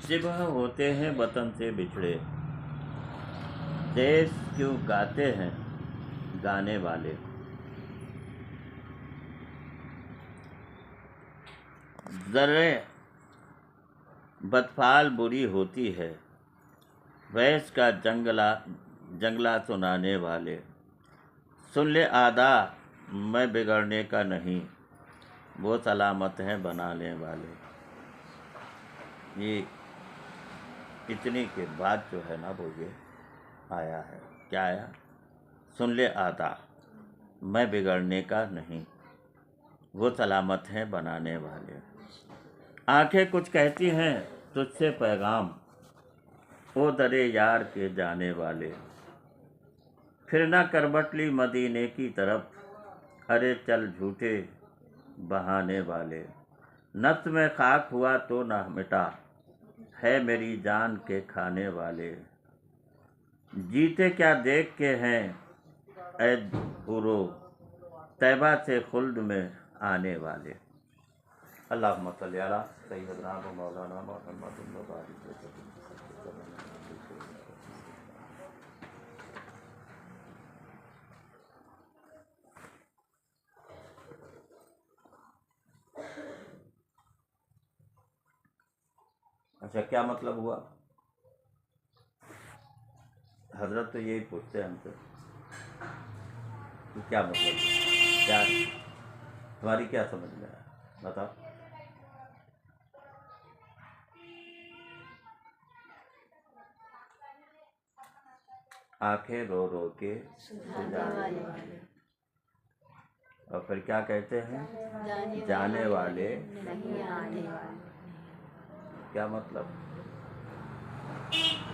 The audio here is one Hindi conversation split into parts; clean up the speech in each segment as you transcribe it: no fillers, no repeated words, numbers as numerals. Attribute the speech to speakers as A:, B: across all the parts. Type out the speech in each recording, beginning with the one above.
A: सिबह होते हैं वतन से बिछड़े, देश क्यों गाते हैं गाने वाले। ज़र्रे बदफाल बुरी होती है, वैस का जंगला सुनाने वाले। सुन ले आदा मैं बिगड़ने का नहीं, वो सलामत हैं बनाने वाले। ये इतनी के बाद जो है ना वो ये आया है। क्या आया? सुन ले आदा मैं बिगड़ने का नहीं, वो सलामत हैं बनाने वाले। आंखें कुछ कहती हैं तुझसे पैगाम, ओ दरे यार के जाने वाले। फिर न करवट ली मदीने की तरफ, अरे चल झूठे बहाने वाले। नफ्स में खाक हुआ तो न मिटा, है मेरी जान के खाने वाले। जीते क्या देख के हैं ऐ हुरो, तैबा से खुल्द में आने वाले। अल्लाहुम्मा सल्ली अला सय्यदना व मौलाना मुहम्मद व बारिक वसल्लम। अच्छा, क्या मतलब हुआ? हजरत तो यही पूछते हैं हमसे कि क्या मतलब है? क्या तुम्हारी क्या समझ में आया, बताओ। आंखें रो रो के सुझाने वाले, और फिर क्या कहते हैं? जाने वाले
B: नहीं आने वाले।
A: क्या मतलब?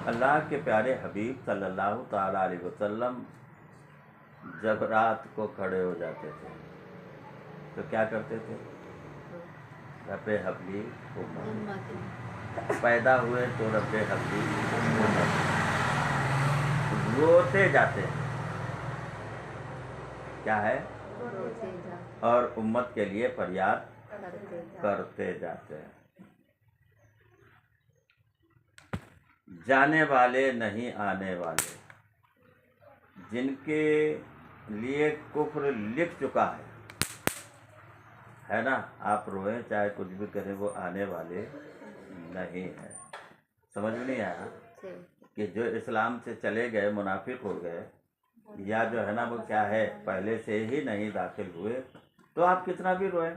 A: अल्लाह के प्यारे हबीब सल्लल्लाहु ताला अलैहि वसल्लम जब रात को खड़े हो जाते थे तो क्या करते थे? रब्बे हबली उम्मत। पैदा हुए तो रब्बे हबली उम्मत। रोते जाते हैं। क्या है? और उम्मत के लिए फरियाद करते जाते हैं। जाने वाले नहीं आने वाले, जिनके लिए कुफ्र लिख चुका है ना। आप रोएं चाहे कुछ भी करें, वो आने वाले नहीं है। समझ में नहीं आया कि जो इस्लाम से चले गए, मुनाफिक हो गए, या जो है ना वो क्या है पहले से ही नहीं दाखिल हुए, तो आप कितना भी रोएं,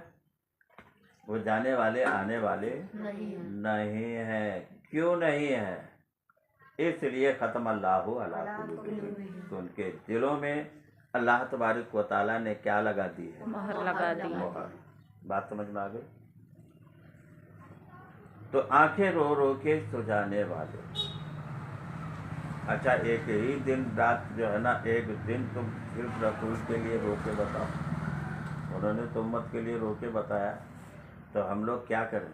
A: वो जाने वाले आने वाले नहीं है। क्यों नहीं है? इसलिए ख़त्म अल्लाहु अला कुलूबिहिम, तो उनके दिलों में अल्लाह तबारक व तआला ने क्या लगा दी है?
B: मोहर लगा दी।
A: मोहर। बात समझ में आ गई? तो आंखें रो रो के सुझाने वाले। अच्छा, एक ही दिन रात जो है ना, एक दिन तुम सिर्फ रसूल के लिए रो के बताओ, उन्होंने तो उम्मत के लिए रो के बताया, तो हम लोग क्या करें?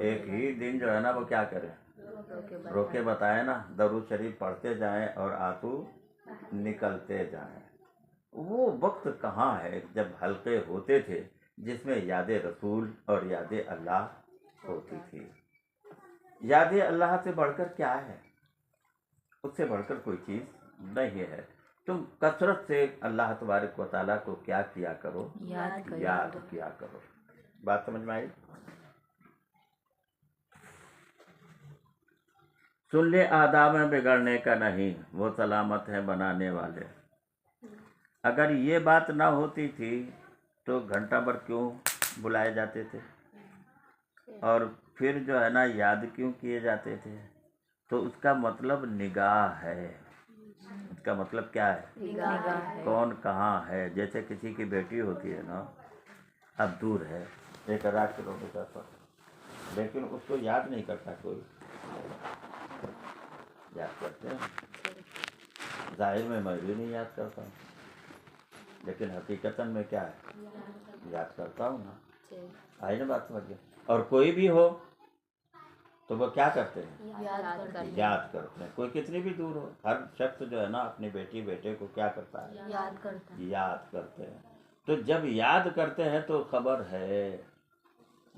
A: एक ही दिन जो है ना वो क्या करें? रो के बताए ना, दरूद शरीफ पढ़ते जाएं और आंसू निकलते जाएं। वो वक्त कहाँ है जब हल्के होते थे जिसमें याद रसूल और याद अल्लाह होती थी। याद अल्लाह से बढ़कर क्या है? उससे बढ़कर कोई चीज़ नहीं है। तुम कसरत से अल्लाह तबारक व तआला को क्या किया करो? याद किया करो। बात समझ में आई? सुन ले आदाब में बिगड़ने का नहीं, वो सलामत है बनाने वाले। अगर ये बात ना होती थी तो घंटा भर क्यों बुलाए जाते थे, और फिर जो है ना याद क्यों किए जाते थे? तो उसका मतलब निगाह है। उसका मतलब क्या है?
B: निगाह।
A: कौन कहाँ है। जैसे किसी की बेटी होती है ना, अब दूर है 1000 किलोमीटर पर, लेकिन उसको याद नहीं करता कोई। याद करते हैं। जाहिर में मैं भी नहीं याद करता हूँ, लेकिन हकीकतन में क्या है? याद करता हूँ ना। आई ना बात समझ गए? और कोई भी हो तो वो क्या करते हैं? याद करते हैं। कोई कितनी भी दूर हो, हर शख्स जो है ना अपनी बेटी बेटे को क्या करता है? याद करते हैं। तो जब याद करते हैं तो खबर है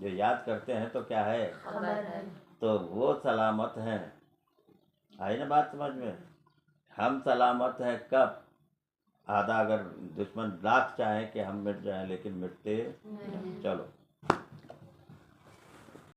A: जो याद करते हैं तो क्या है,
B: खबर है।
A: तो वो सलामत हैं। आई ना बात समझ में? हम सलामत हैं कब? आधा अगर दुश्मन लाख चाहे कि हम मिट जाएं, लेकिन मिटते
B: नहीं।
A: चलो